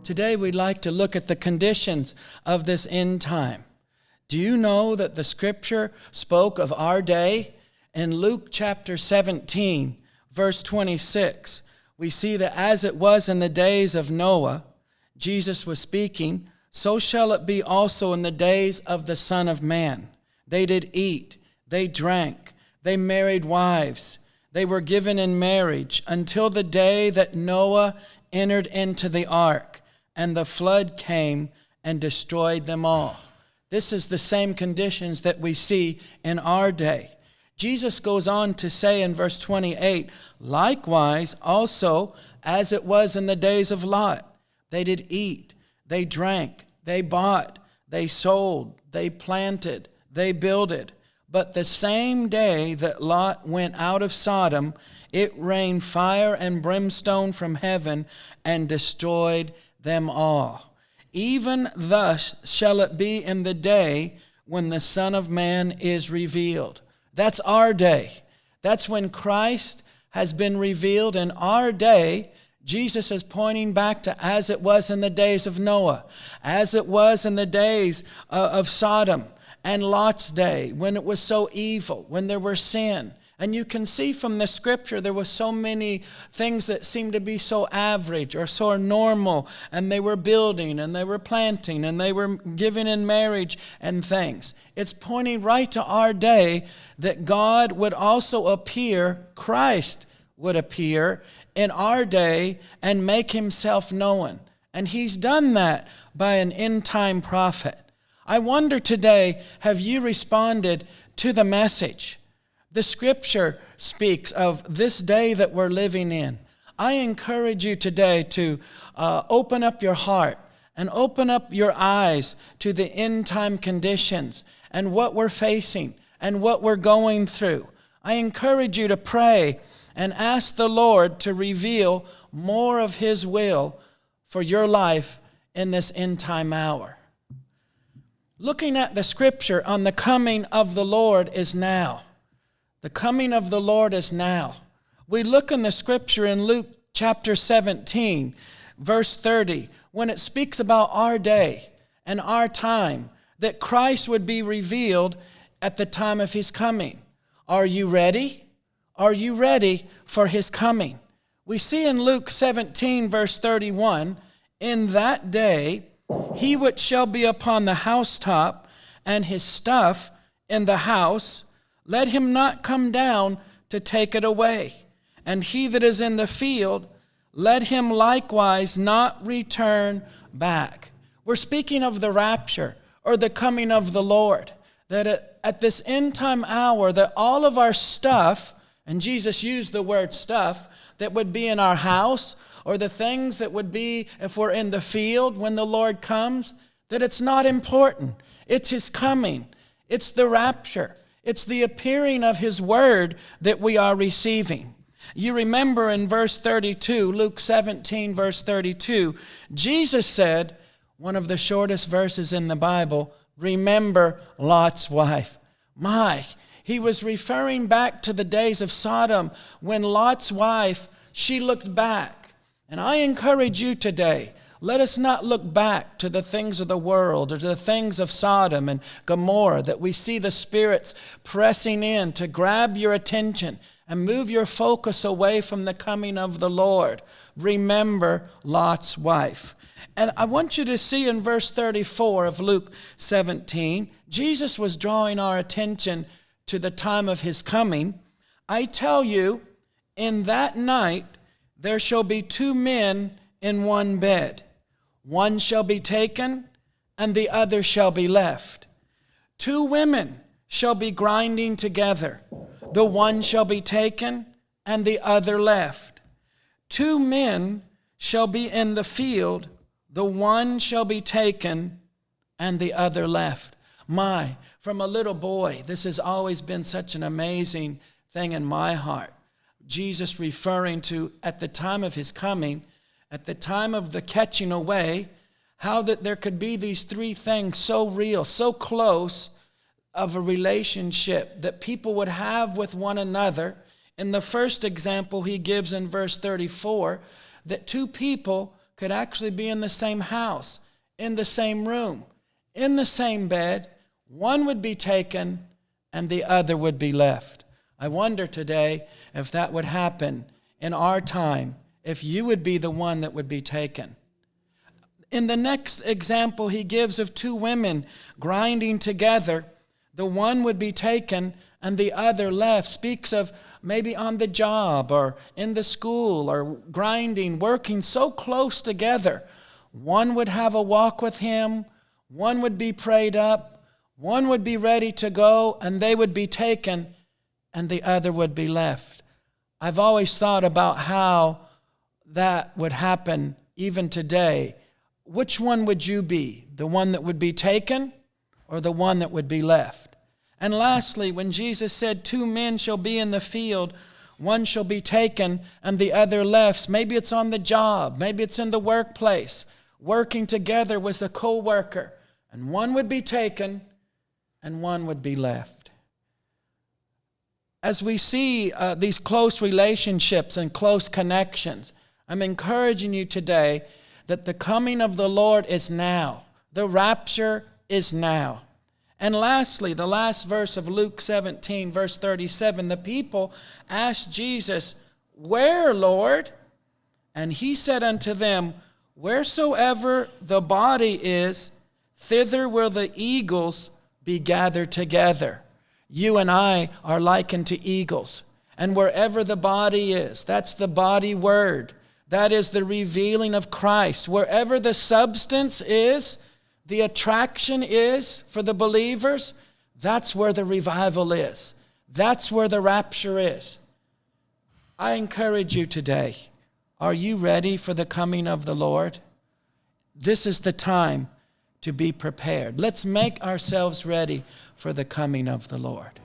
Today we'd like to look at the conditions of this end time. Do you know that the scripture spoke of our day? In Luke chapter 17, verse 26, we see that as it was in the days of Noah, Jesus was speaking, so shall it be also in the days of the Son of Man. They did eat, they drank, they married wives, they were given in marriage until the day that Noah entered into the ark, and the flood came and destroyed them all. This is the same conditions that we see in our day. Jesus goes on to say in verse 28, likewise also as it was in the days of Lot, they did eat, they drank, they bought, they sold, they planted, they builded. But the same day that Lot went out of Sodom, it rained fire and brimstone from heaven and destroyed them all. Even thus shall it be in the day when the Son of Man is revealed. That's our day. That's when Christ has been revealed. In our day, Jesus is pointing back to as it was in the days of Noah, as it was in the days of Sodom and Lot's day, when it was so evil, when there were sin. And you can see from the scripture there were so many things that seemed to be so average or so normal, and they were building and they were planting and they were giving in marriage and things. It's pointing right to our day that God would also appear, Christ would appear in our day and make himself known. And he's done that by an end-time prophet. I wonder today, have you responded to the message? The scripture speaks of this day that we're living in. I encourage you today to open up your heart and open up your eyes to the end time conditions and what we're facing and what we're going through. I encourage you to pray and ask the Lord to reveal more of his will for your life in this end time hour. Looking at the scripture on the coming of the Lord is now. The coming of the Lord is now. We look in the scripture in Luke chapter 17, verse 30, when it speaks about our day and our time, that Christ would be revealed at the time of his coming. Are you ready? Are you ready for his coming? We see in Luke 17, verse 31, in that day, he which shall be upon the housetop and his stuff in the house, let him not come down to take it away. And he that is in the field, let him likewise not return back. We're speaking of the rapture or the coming of the Lord. That at this end time hour, that all of our stuff, and Jesus used the word stuff, that would be in our house or the things that would be if we're in the field when the Lord comes, that it's not important. It's his coming. It's the rapture. It's the appearing of his word that we are receiving. You remember in verse 32, Luke 17, verse 32, Jesus said, one of the shortest verses in the Bible, remember Lot's wife. He was referring back to the days of Sodom when Lot's wife, she looked back. And I encourage you today, let us not look back to the things of the world or to the things of Sodom and Gomorrah, that we see the spirits pressing in to grab your attention and move your focus away from the coming of the Lord. Remember Lot's wife. And I want you to see in verse 34 of Luke 17, Jesus was drawing our attention to the time of his coming. I tell you, in that night there shall be two men in one bed. One shall be taken, and the other shall be left. Two women shall be grinding together. The one shall be taken, and the other left. Two men shall be in the field. The one shall be taken, and the other left. From a little boy, this has always been such an amazing thing in my heart. Jesus referring to at the time of his coming, at the time of the catching away, how that there could be these three things so real, so close of a relationship that people would have with one another. In the first example he gives in verse 34, that two people could actually be in the same house, in the same room, in the same bed. One would be taken and the other would be left. I wonder today if that would happen in our time, if you would be the one that would be taken. In the next example he gives of two women grinding together, the one would be taken and the other left. Speaks of maybe on the job or in the school or grinding, working so close together. One would have a walk with him, one would be prayed up, one would be ready to go, and they would be taken and the other would be left. I've always thought about how that would happen even today. Which one would you be? The one that would be taken or the one that would be left? And lastly, when Jesus said 2 men shall be in the field, one shall be taken and the other left. Maybe it's on the job, maybe it's in the workplace, working together with a co-worker, and one would be taken and one would be left. As we see these close relationships and close connections, I'm encouraging you today that the coming of the Lord is now. The rapture is now. And lastly, the last verse of Luke 17, verse 37, the people asked Jesus, "Where, Lord?" And he said unto them, "Wheresoever the body is, thither will the eagles be gathered together." You and I are likened to eagles. And wherever the body is, that's the body word. That is the revealing of Christ. Wherever the substance is, the attraction is for the believers, that's where the revival is. That's where the rapture is. I encourage you today, are you ready for the coming of the Lord? This is the time to be prepared. Let's make ourselves ready for the coming of the Lord.